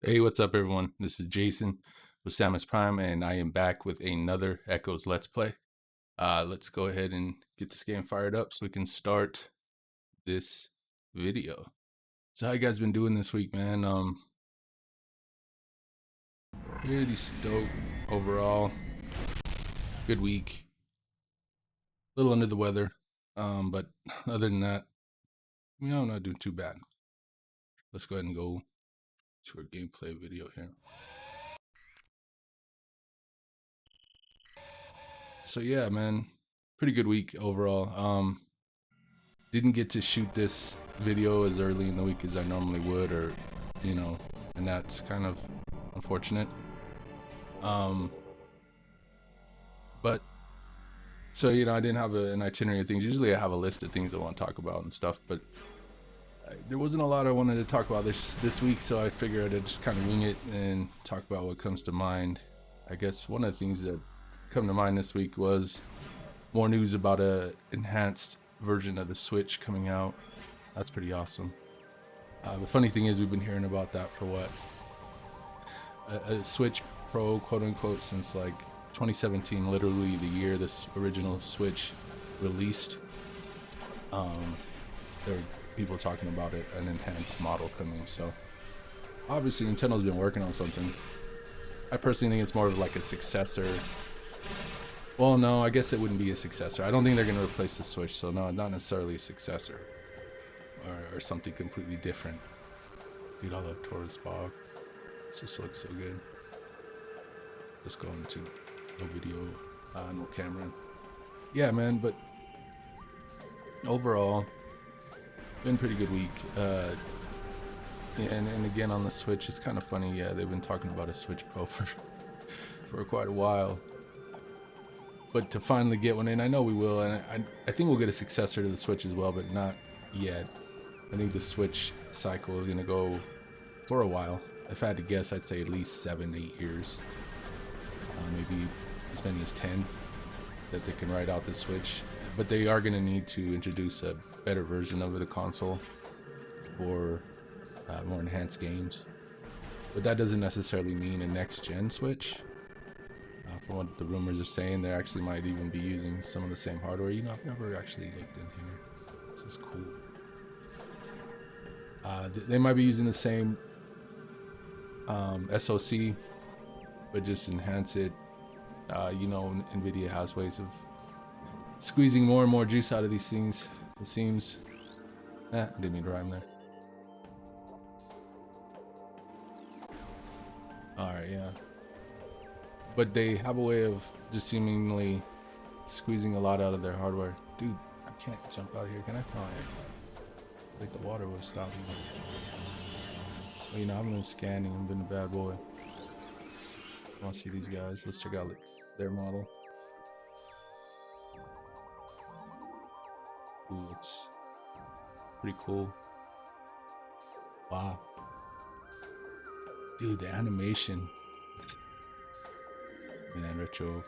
Hey, what's up, everyone? This is Jason with Samus Prime, and I am back with another Echoes Let's Play. Let's go ahead and get this game fired up so we can start this video. So, how you guys been doing this week, man? Pretty stoked overall. Good week. A little under the weather, but other than that, I'm not doing too bad. Let's go ahead and go to our gameplay video here. So yeah, man, pretty good week overall. Didn't get to shoot this video as early in the week as I normally would, or and that's kind of unfortunate. But so I didn't have an itinerary of things. Usually I have a list of things I want to talk about and stuff, but there wasn't a lot I wanted to talk about this week, so I figured I'd just kind of wing it and talk about what comes to mind. I guess one of the things that come to mind this week was more news about a enhanced version of the Switch coming out. That's pretty awesome. The funny thing is, we've been hearing about that for what, a Switch Pro, quote unquote, since like 2017, literally the year this original Switch released. There were people talking about it, an enhanced model coming. So obviously Nintendo's been working on something. I personally think it's more of like a successor. Well, no, I guess it wouldn't be a successor. I don't think they're going to replace the Switch, so no, not necessarily a successor. Or something completely different. Dude, I love Torvus Bog. This just looks so good. Let's go into no video, no camera. Yeah, man, but overall, been a pretty good week. And again, on the Switch, it's kind of funny. Yeah, they've been talking about a Switch Pro for quite a while. But to finally get one, and I know we will, and I think we'll get a successor to the Switch as well, but not yet. I think the Switch cycle is going to go for a while. If I had to guess, I'd say at least 7-8 years. Maybe as many as 10 that they can ride out the Switch. But they are going to need to introduce a better version of the console for more enhanced games. But that doesn't necessarily mean a next-gen Switch. From what the rumors are saying, they actually might even be using some of the same hardware. I've never actually looked in here. This is cool. They might be using the same SoC, but just enhance it. Nvidia has ways of squeezing more and more juice out of these things, it seems. I didn't mean to rhyme there. Alright, yeah. But they have a way of just seemingly squeezing a lot out of their hardware. Dude, I can't jump out here, can I? Oh, yeah. Like the water would stop me. Well, I've been scanning, I've been a bad boy. I want to see these guys. Let's check out their model. Ooh, it's pretty cool. Wow. Dude, the animation. Man, Retro,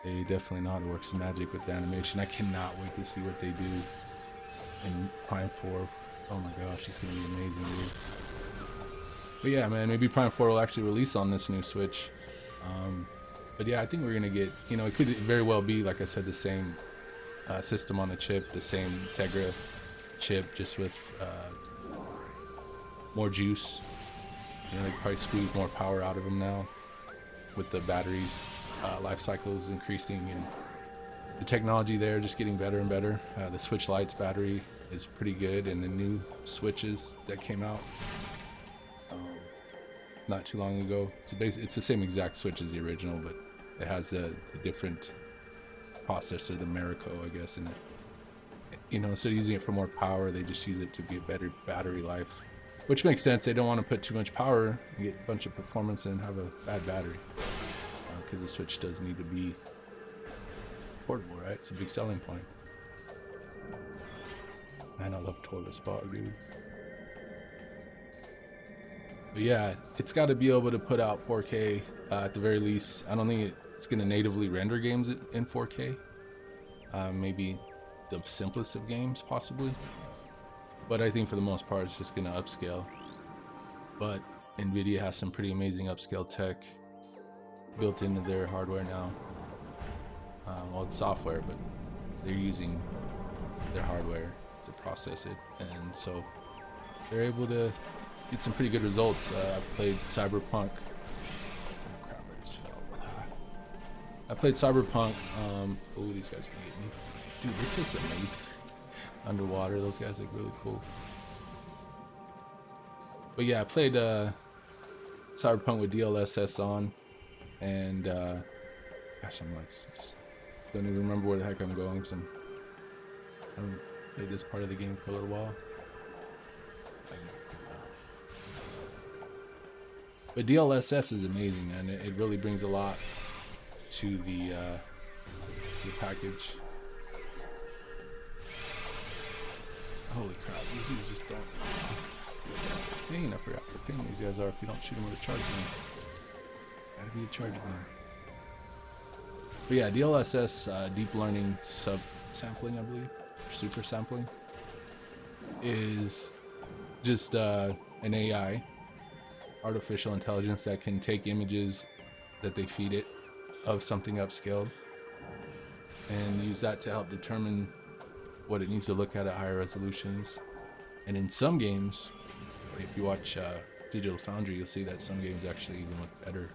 they definitely know how to work some magic with the animation. I cannot wait to see what they do in Prime 4. Oh my gosh, it's gonna be amazing, dude. But yeah, man, maybe Prime 4 will actually release on this new Switch. But yeah, I think we're gonna get, it could very well be, like I said, the same system on the chip, the same Tegra chip, just with more juice. They probably squeeze more power out of them now, with the batteries life cycles increasing and the technology there just getting better and better. The Switch Lite's battery is pretty good, and the new Switches that came out not too long ago, it's the same exact Switch as the original, but it has a different processor, the Marico, I guess, and instead of using it for more power, they just use it to get better battery life, which makes sense. They don't want to put too much power and get a bunch of performance and have a bad battery, because the Switch does need to be portable, right? It's a big selling point. Man, I love Torvus Bog, dude. But yeah, it's got to be able to put out 4K at the very least. I don't think it's going to natively render games in 4K. Maybe the simplest of games, possibly. But I think for the most part, it's just going to upscale. But NVIDIA has some pretty amazing upscale tech built into their hardware now. Well, it's software, but they're using their hardware to process it, and so they're able to get some pretty good results. I played Cyberpunk. Oh crap, I just fell. I played Cyberpunk. Oh, these guys can get me. Dude, this looks amazing. Underwater, those guys look really cool. But yeah, I played Cyberpunk with DLSS on, and gosh, I'm like, just don't even remember where the heck I'm going, because I haven't played this part of the game for a little while. But DLSS is amazing, and it really brings a lot to the package. Holy crap, these dudes just don't. Pain, I forgot how pain these guys are if you don't shoot them with a charge gun. Gotta be a charge gun. But yeah, DLSS, deep learning sub-sampling, I believe, or super sampling, is just an AI, artificial intelligence, that can take images that they feed it of something upscaled and use that to help determine what it needs to look at higher resolutions. And in some games, if you watch Digital Foundry, you'll see that some games actually even look better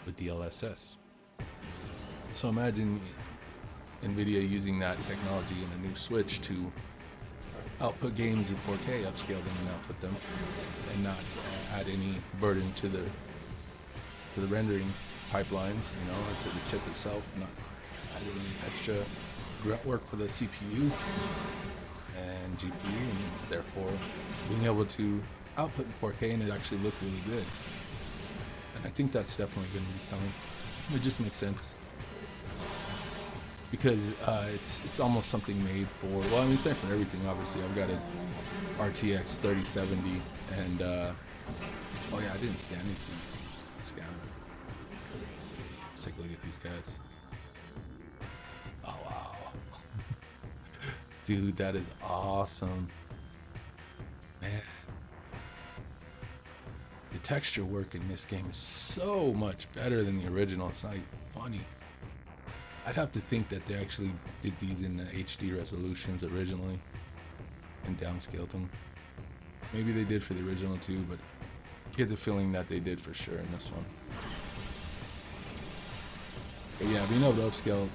with DLSS. So imagine NVIDIA using that technology in a new Switch to output games in 4K, upscale them and output them, and not add any burden to the rendering pipelines, you know, or to the chip itself, not add any extra grunt work for the CPU and GPU, and therefore being able to output in 4K and it actually look really good. And I think that's definitely going to be coming. It just makes sense, because it's almost something made for, well, I mean, it's made for everything, obviously. I've got an RTX 3070, and oh yeah, I didn't scan these things. Scan them. Let's take a look at these guys. Oh wow. Dude, that is awesome. Man. The texture work in this game is so much better than the original. It's not even funny. I'd have to think that they actually did these in the HD resolutions originally and downscaled them. Maybe they did for the original too, but I get the feeling that they did for sure in this one. But yeah, being able to upscale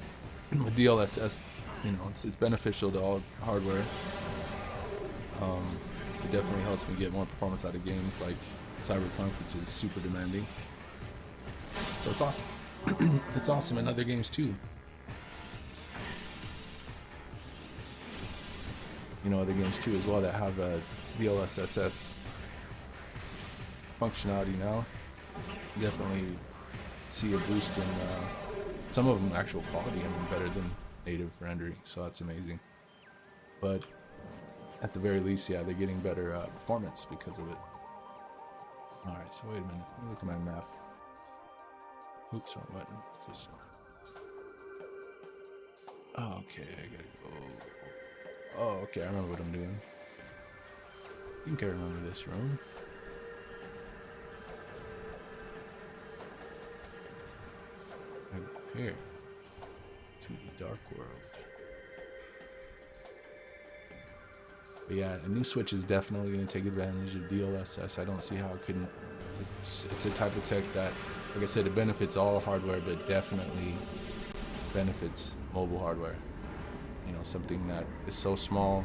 with DLSS, you know, it's beneficial to all hardware. It definitely helps me get more performance out of games like Cyberpunk, which is super demanding. So it's awesome. It's awesome in other games too. You know, other games too as well that have DLSS functionality now. Definitely see a boost in some of them actual quality. I mean, better than native rendering, so that's amazing. But at the very least, yeah, they're getting better performance because of it. All right, so wait a minute. Let me look at my map. Oops, wrong button. This one. Oh, okay, I gotta go. Oh, okay, I remember what I'm doing. I think I remember this room. Over here. To the dark world. But yeah, a new Switch is definitely going to take advantage of DLSS. I don't see how it couldn't. It's a type of tech that, like I said, it benefits all hardware, but definitely benefits mobile hardware. You know, something that is so small,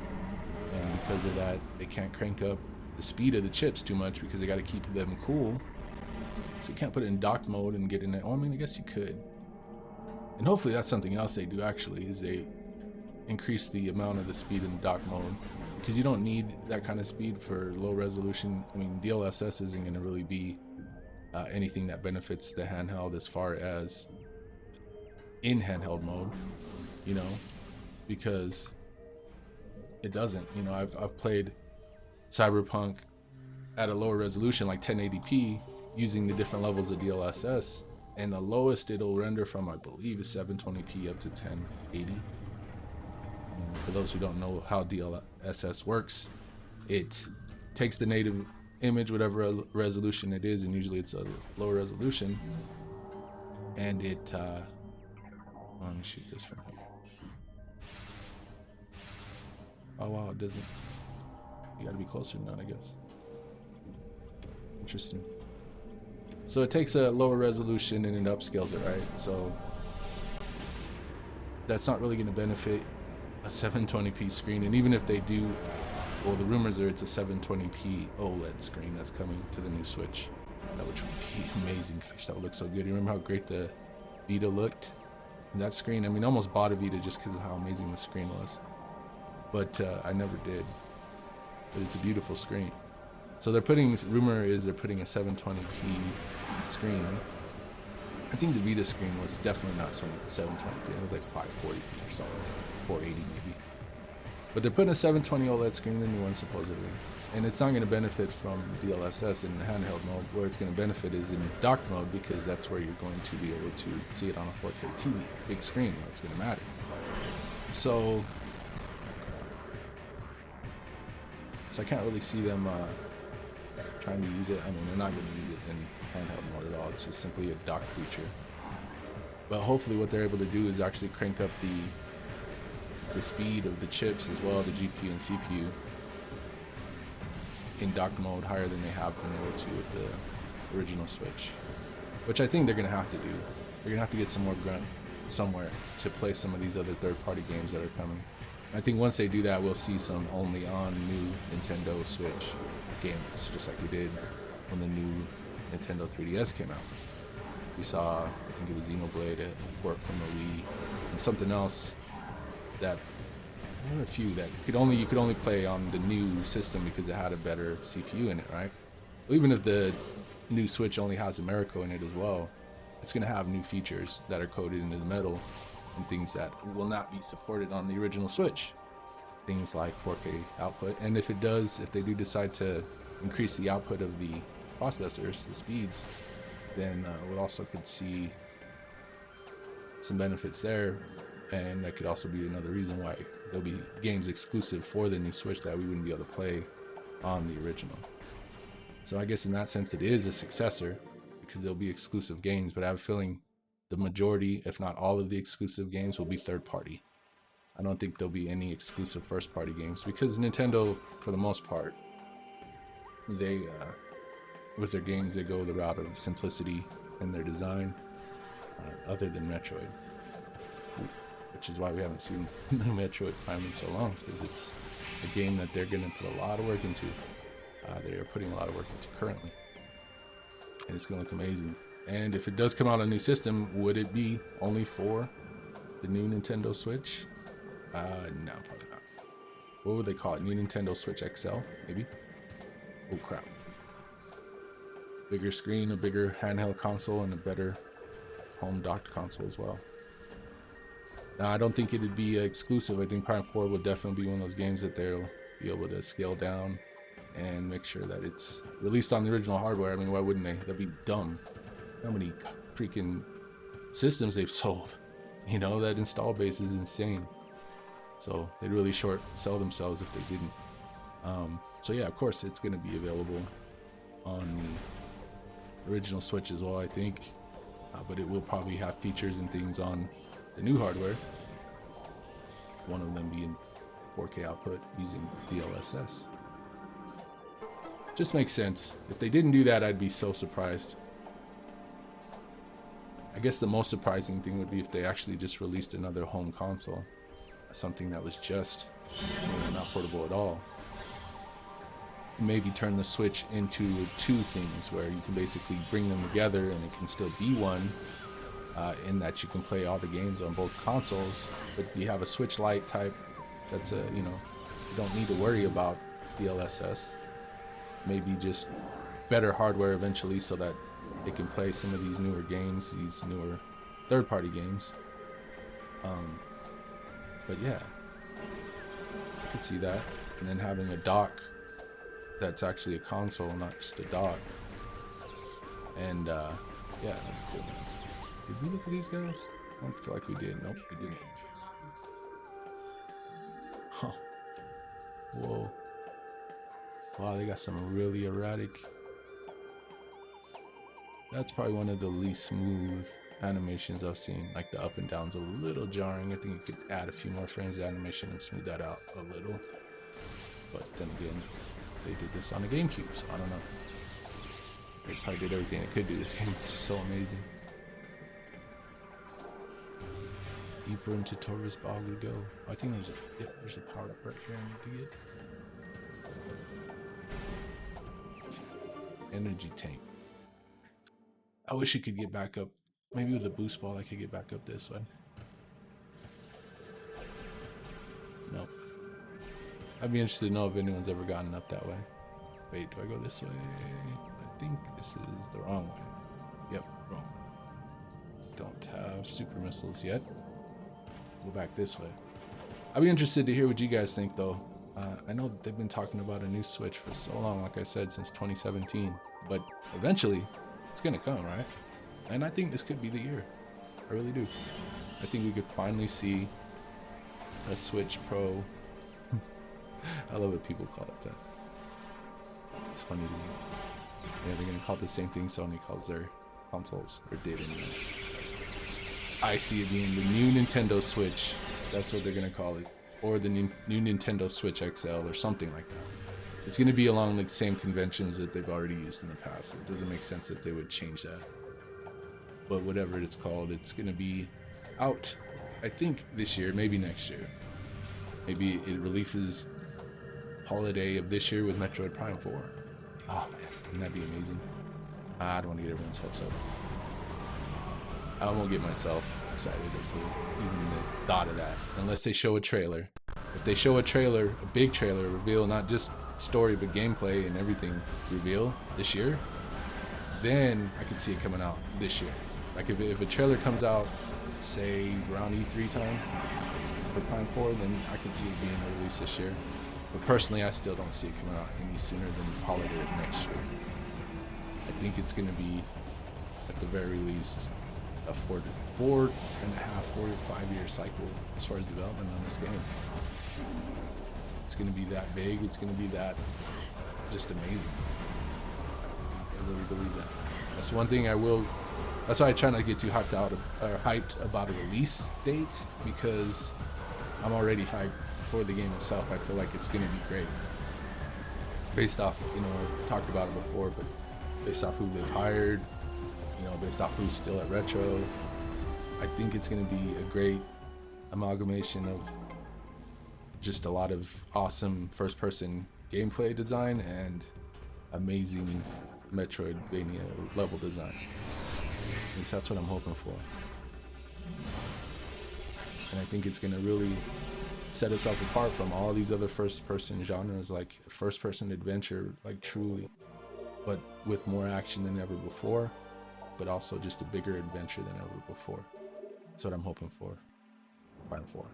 and because of that, they can't crank up the speed of the chips too much because they got to keep them cool. So you can't put it in dock mode and get in it. Oh, I mean, I guess you could. And hopefully that's something else they do actually, is they increase the amount of the speed in the dock mode, because you don't need that kind of speed for low resolution. I mean, DLSS isn't going to really be anything that benefits the handheld as far as in handheld mode, you know, because it doesn't. You know, I've played Cyberpunk at a lower resolution, like 1080p, using the different levels of DLSS, and the lowest it'll render from, I believe, is 720p up to 1080. For those who don't know how DLSS works, it takes the native image, whatever resolution it is, and usually it's a low resolution, and it let me shoot this from here. Oh wow, it doesn't. You gotta be closer than that, I guess. Interesting. So it takes a lower resolution and it upscales it, right? So that's not really gonna benefit a 720p screen, and even if they do, well, the rumors are it's a 720p OLED screen that's coming to the new Switch, which would be amazing. Gosh, that would look so good. You remember how great the Vita looked? And that screen, I mean, I almost bought a Vita just because of how amazing the screen was, but I never did. But it's a beautiful screen. So they're putting, rumor is they're putting a 720p screen. I think the Vita screen was definitely not 720p. It was like 540p or something, 480 maybe. But they're putting a 720 OLED screen in the new one supposedly, and it's not going to benefit from DLSS in the handheld mode. Where it's going to benefit is in dock mode, because that's where you're going to be able to see it on a 4K TV, big screen. That's going to matter. So I can't really see them trying to use it. I mean, they're not going to use it in handheld mode at all. It's just simply a dock feature. But hopefully what they're able to do is actually crank up the speed of the chips as well, the GPU and CPU, in dock mode higher than they have been able to with the original Switch. Which I think they're going to have to do. They're going to have to get some more grunt somewhere to play some of these other third-party games that are coming. I think once they do that, we'll see some only on new Nintendo Switch games, just like we did when the new Nintendo 3DS came out. We saw, I think it was Xenoblade, a port from the Wii, and something else that, there were a few that you could only play on the new system because it had a better CPU in it, right? Well, even if the new Switch only has Americo in it as well, it's going to have new features that are coded into the metal, and things that will not be supported on the original Switch. Things like 4K output, and if they do decide to increase the output of the processors, the speeds, then we also could see some benefits there, and that could also be another reason why there'll be games exclusive for the new Switch that we wouldn't be able to play on the original. So I guess in that sense it is a successor, because there'll be exclusive games, but I have a feeling the majority, if not all of the exclusive games, will be third party. I don't think there'll be any exclusive first party games, because Nintendo, for the most part, they with their games, they go the route of simplicity in their design, other than Metroid, which is why we haven't seen new Metroid Prime in so long, because it's a game that they're going to put a lot of work into. They are putting a lot of work into currently, and it's going to look amazing. And if it does come out on a new system, would it be only for the new Nintendo Switch? No, probably not. What would they call it? New Nintendo Switch XL, maybe? Oh crap. Bigger screen, a bigger handheld console, and a better home docked console as well. Now, I don't think it'd be exclusive. I think Prime 4 will definitely be one of those games that they'll be able to scale down and make sure that it's released on the original hardware. I mean, why wouldn't they? That'd be dumb. How many freaking systems they've sold? You know, that install base is insane. So they'd really short sell themselves if they didn't. So yeah, of course it's going to be available on the original Switch as well, I think. But it will probably have features and things on the new hardware. One of them being 4K output using DLSS. Just makes sense. If they didn't do that, I'd be so surprised. I guess the most surprising thing would be if they actually just released another home console. Something that was just not portable at all. Maybe turn the Switch into two things where you can basically bring them together and it can still be one, in that you can play all the games on both consoles, but you have a Switch Lite type that's you don't need to worry about DLSS. Maybe just better hardware eventually so that it can play some of these newer games, these newer third-party games. But yeah, I could see that. And then having a dock that's actually a console, not just a dock. And yeah, that's cool. Did we look at these guys? I don't feel like we did. Nope, we didn't. Huh. Whoa. Wow, they got some really erratic. That's probably one of the least smooth animations I've seen. Like the up and down's a little jarring. I think you could add a few more frames of animation and smooth that out a little. But then again, they did this on a GameCube, so I don't know. They probably did everything they could do. This game is so amazing. Deeper into Torvus bog we go. I think there's a power up right here I need to get. Energy tank. I wish it could get back up. Maybe with a boost ball I could get back up this way. Nope. I'd be interested to know if anyone's ever gotten up that way. Wait, do I go this way? I think this is the wrong way. Yep, wrong. Don't have super missiles yet. Go back this way. I'd be interested to hear what you guys think though. I know they've been talking about a new Switch for so long, like I said, since 2017. But eventually, it's gonna come, right? And I think this could be the year. I really do. I think we could finally see a Switch Pro. I love it people call it that. It's funny to me. Yeah, they're gonna call it the same thing Sony calls their consoles, or did anyway. I see it being the new Nintendo Switch. That's what they're gonna call it. Or the new Nintendo Switch XL or something like that. It's gonna be along the same conventions that they've already used in the past. It doesn't make sense that they would change that. But whatever it's called, it's gonna be out, I think this year, maybe next year. Maybe it releases holiday of this year with Metroid Prime 4. Oh man, wouldn't that be amazing? I don't want to get everyone's hopes up. I won't get myself excited over even the thought of that, unless they show a trailer. If they show a trailer, a big trailer, reveal not just story but gameplay and everything reveal this year, then I could see it coming out this year. Like if a trailer comes out, say around E3 time for Prime 4, then I could see it being released this year. But personally, I still don't see it coming out any sooner than the holiday of next year. I think it's going to be, at the very least, a 4 to 5 year cycle as far as development on this game. It's going to be that big. It's going to be that just amazing. I really believe that. That's one thing I will. That's why I try not to get too hyped about a release date, because I'm already hyped for the game itself. I feel like it's going to be great. Based off, I've talked about it before, but based off who they've hired, based off who's still at Retro, I think it's going to be a great amalgamation of just a lot of awesome first-person gameplay design and amazing Metroidvania level design. At least that's what I'm hoping for. And I think it's going to really set itself apart from all these other first-person genres, like first-person adventure, like truly, but with more action than ever before, but also just a bigger adventure than ever before. That's what I'm hoping for. Prime 4.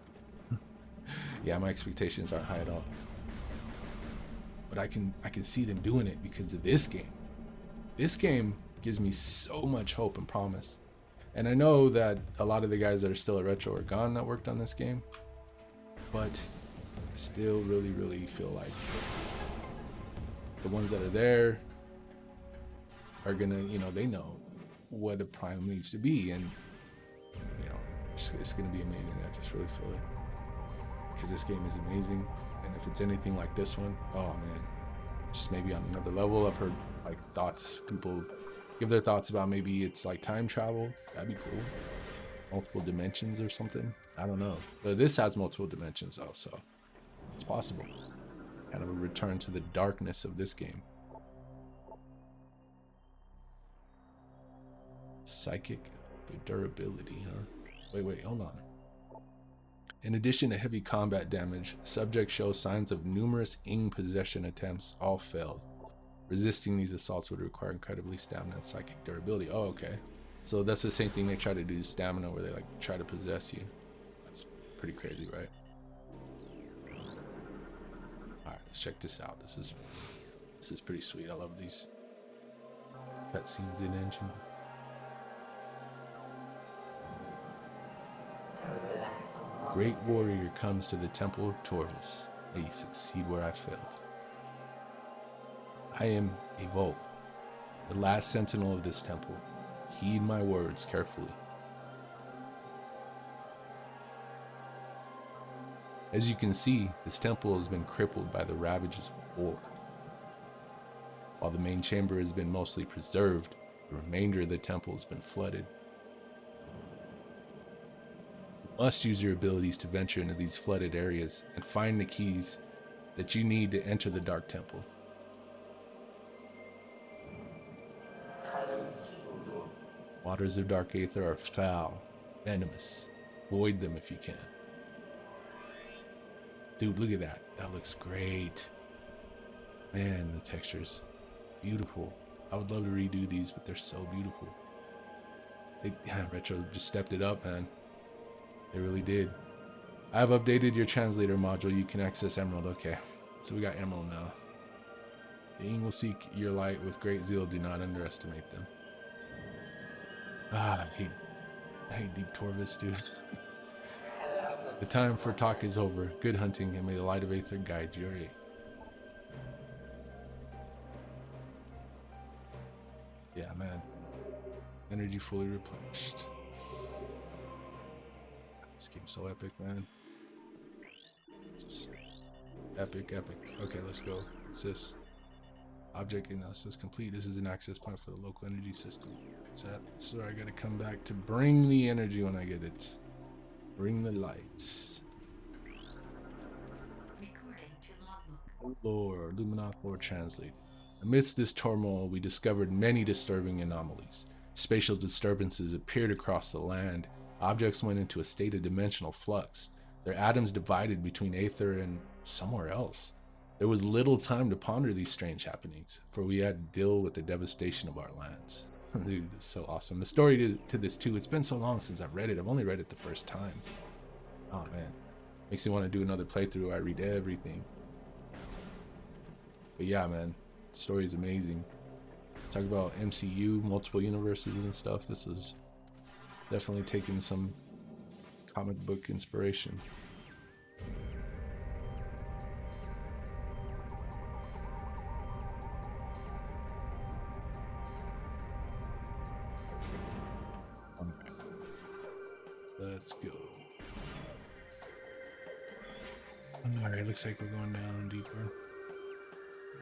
Yeah, my expectations aren't high at all. But I can see them doing it because of this game. This game gives me so much hope and promise. And I know that a lot of the guys that are still at Retro are gone that worked on this game. But I still really, really feel like the ones that are there are gonna, they know what a Prime needs to be, and it's gonna be amazing. I just really feel it, because this game is amazing, and if it's anything like this one, oh man, just maybe on another level. I've heard people give their thoughts about maybe it's like time travel. That'd be cool. Multiple dimensions or something. I don't know. But this has multiple dimensions though, so it's possible. Kind of a return to the darkness of this game. Psychic durability, huh? Wait, hold on. In addition to heavy combat damage, subjects show signs of numerous Ing possession attempts, all failed. Resisting these assaults would require incredibly stamina and psychic durability. Oh, okay. So that's the same thing they try to do to stamina, where they try to possess you. That's pretty crazy, right? Alright, let's check this out. This is pretty sweet. I love these cutscenes in engine. Great warrior comes to the temple of Torvus. May you succeed where I failed. I am a Volk, the last sentinel of this temple. Heed my words carefully. As you can see, this temple has been crippled by the ravages of war. While the main chamber has been mostly preserved, the remainder of the temple has been flooded. You must use your abilities to venture into these flooded areas and find the keys that you need to enter the Dark Temple. Waters of Dark Aether are foul, venomous. Avoid them if you can. Dude, look at that. That looks great. Man, the textures, beautiful. I would love to redo these, but they're so beautiful. Retro just stepped it up, man. They really did. I have updated your translator module. You can access Emerald. Okay, so we got Emerald now. The Ing will seek your light with great zeal. Do not underestimate them. I hate Deep Torvus, dude. The time for talk is over. Good hunting, and may the light of Aether guide you. Alright. Yeah, man. Energy fully replenished. This game's so epic, man. Just epic. Okay, let's go. What's this? Object analysis complete. This is an access point for the local energy system. So I gotta come back to bring the energy when I get it. Bring the lights. Lore, Luminok Lore translate. Amidst this turmoil, we discovered many disturbing anomalies. Spatial disturbances appeared across the land. Objects went into a state of dimensional flux. Their atoms divided between Aether and somewhere else. There was little time to ponder these strange happenings, for we had to deal with the devastation of our lands. Dude, it's so awesome. The story to this too, it's been so long since I've read it. I've only read it the first time. Oh man. Makes me want to do another playthrough where I read everything. But yeah, man. The story is amazing. Talk about MCU, multiple universes and stuff. This is definitely taking some comic book inspiration. Let's go. Alright, looks like we're going down deeper.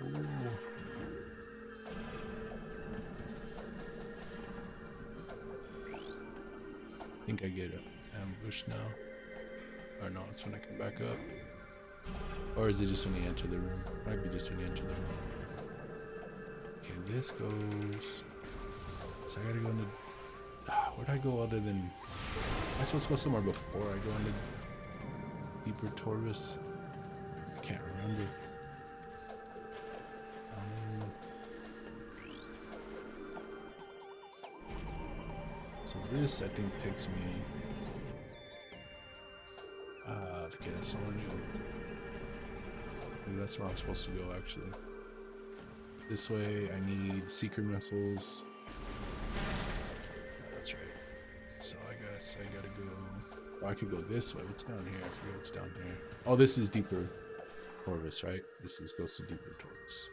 Ooh. I think I get an ambush now. Or no, it's when I come back up. Or is it just when you enter the room? Might be just when you enter the room. Okay, this goes. So I gotta go into. Where'd I go other than. Am I supposed to go somewhere before I go into Deeper Torvus? I can't remember. So this, I think, takes me... okay, that's somewhere new. Maybe that's where I'm supposed to go, actually. This way, I need Seeker missiles. That's right. So I guess I gotta go... Oh, I could go this way. What's down here? I forget what's down here. Oh, this is Deeper Torvus, right? This goes to Deeper Torvus.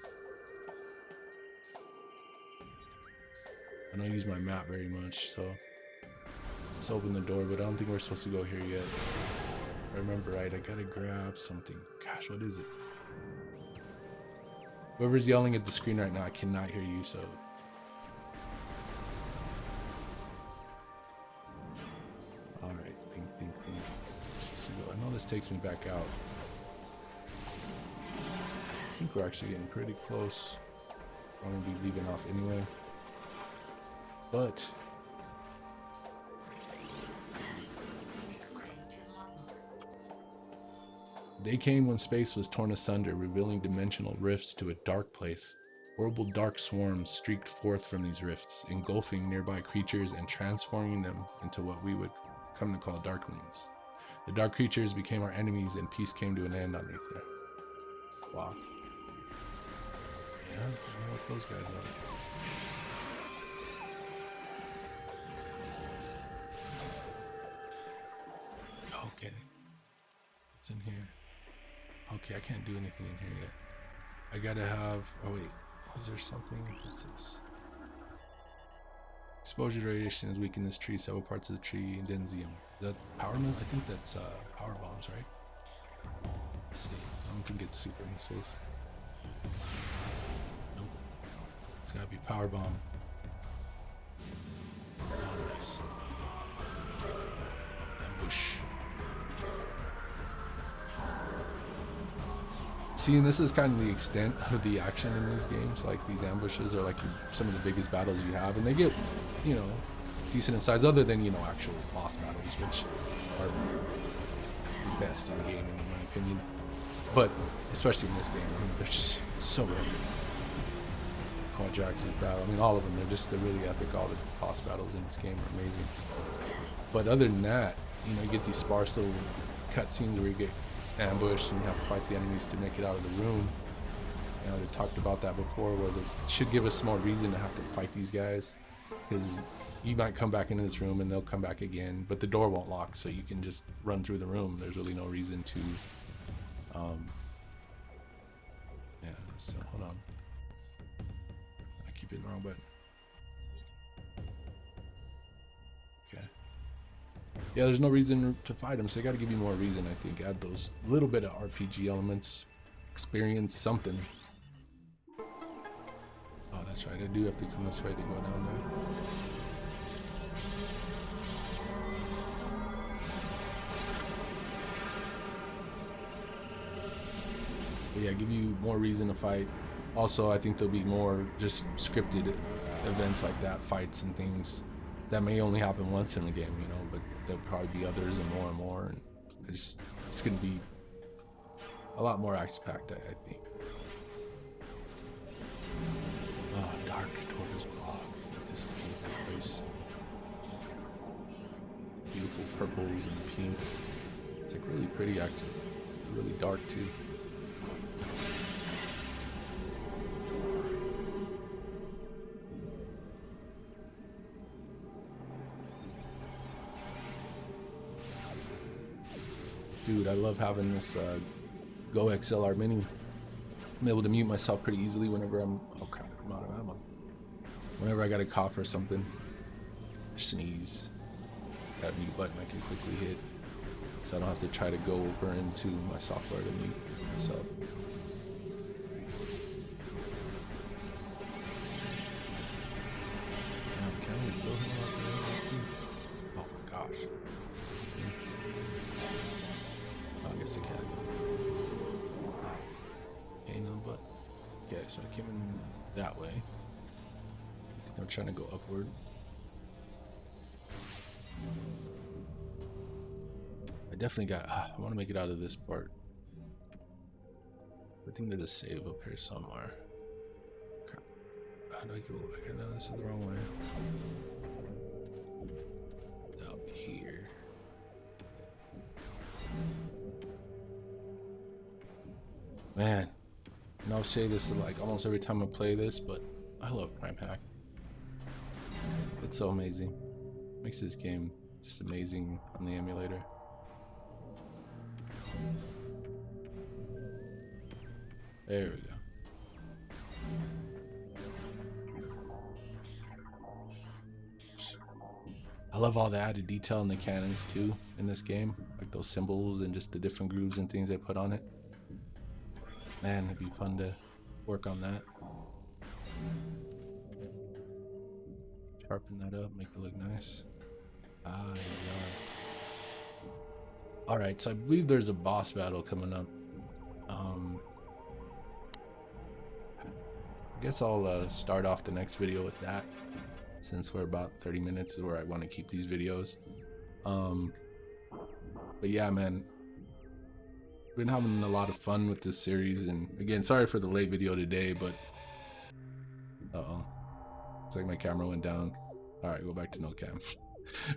I don't use my map very much, so... Let's open the door, but I don't think we're supposed to go here yet. If I remember right, I gotta grab something. Gosh, what is it? Whoever's yelling at the screen right now, I cannot hear you, so... Alright, think. I know this takes me back out. I think we're actually getting pretty close. I'm gonna be leaving off anyway. But... Day came when space was torn asunder, revealing dimensional rifts to a dark place. Horrible dark swarms streaked forth from these rifts, engulfing nearby creatures and transforming them into what we would come to call darklings. The dark creatures became our enemies and peace came to an end on Aether. Wow. Yeah, I don't know what those guys are. Okay. What's in here? Okay, I can't do anything in here yet. I gotta have... Oh, wait. Is there something? What's this? Exposure to radiation has weakened this tree, several parts of the tree, and then Is that power mill? I think that's power bombs, right? Let's see. I don't think it's super missiles. Nope. It's gotta be power bomb. Oh, nice. Ambush. See, and this is kind of the extent of the action in these games. Like, these ambushes are like some of the biggest battles you have, and they get, you know, decent in size, other than, you know, actual boss battles, which are the best in the game, in my opinion. But especially in this game, I mean, they're just so epic. Quadrax's battle, I mean, all of them, they're really epic. All the boss battles in this game are amazing. But other than that, you know, you get these sparse little cutscenes where you get ambushed and you have to fight the enemies to make it out of the room. You know, they talked about that before, where they should give us more reason to have to fight these guys, because you might come back into this room and they'll come back again, but the door won't lock, so you can just run through the room. There's really no reason to yeah, so hold on, I keep hitting the wrong button. Okay, yeah, there's no reason to fight them, so they got to give you more reason. I think add those little bit of RPG elements, experience something. Oh, that's right, I do have to come this way to go down there. But yeah, give you more reason to fight. Also, I think there'll be more just scripted events like that, fights and things that may only happen once in the game, you know, but there'll probably be others and more, and it's gonna be a lot more action-packed, I think. Oh, Dark Torvus block. This beautiful place. Beautiful purples and pinks. It's like really pretty, actually. Really dark too. Dude, I love having this Go XLR Mini. I'm able to mute myself pretty easily whenever I'm... Oh crap, I'm out of ammo. Whenever I got a cough or something, sneeze, that mute button I can quickly hit, so I don't have to try to go over into my software to mute myself. Oh my gosh. Oh, I guess I can. Okay, no, but okay, so I came in that way. I think I'm trying to go upward. I definitely got. I want to make it out of this part. I think there's a save up here somewhere. Crap. How do I go back here? No, this is the wrong way. Up here. Man, and I'll say this like almost every time I play this, but I love Prime Hack. It's so amazing. Makes this game just amazing on the emulator. There we go. I love all the added detail in the cannons too in this game, like those symbols and just the different grooves and things they put on it. Man, it'd be fun to work on that. Sharpen that up, make it look nice. Ah, yeah. Alright, so I believe there's a boss battle coming up. I guess I'll start off the next video with that, since we're about 30 minutes where I want to keep these videos. But yeah, man, been having a lot of fun with this series, and again, sorry for the late video today, but uh-oh, looks like my camera went down. All right, go back to no cam.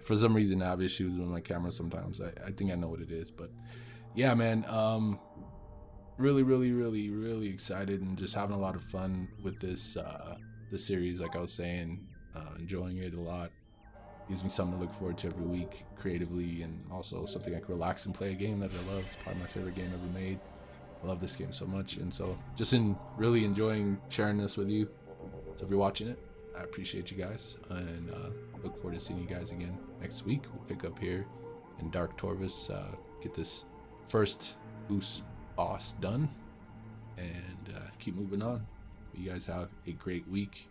For some reason I have issues with my camera sometimes. I think I know what it is, but yeah, man, really excited and just having a lot of fun with this this series. Like I was saying, enjoying it a lot. Gives me something to look forward to every week creatively, and also something I can relax and play a game that I love. It's probably my favorite game ever made. I love this game so much, and so just really enjoying sharing this with you. So if you're watching it, I appreciate you guys, and look forward to seeing you guys again next week. We'll pick up here in Dark Torvus, get this first boost boss done, and keep moving on. You guys have a great week.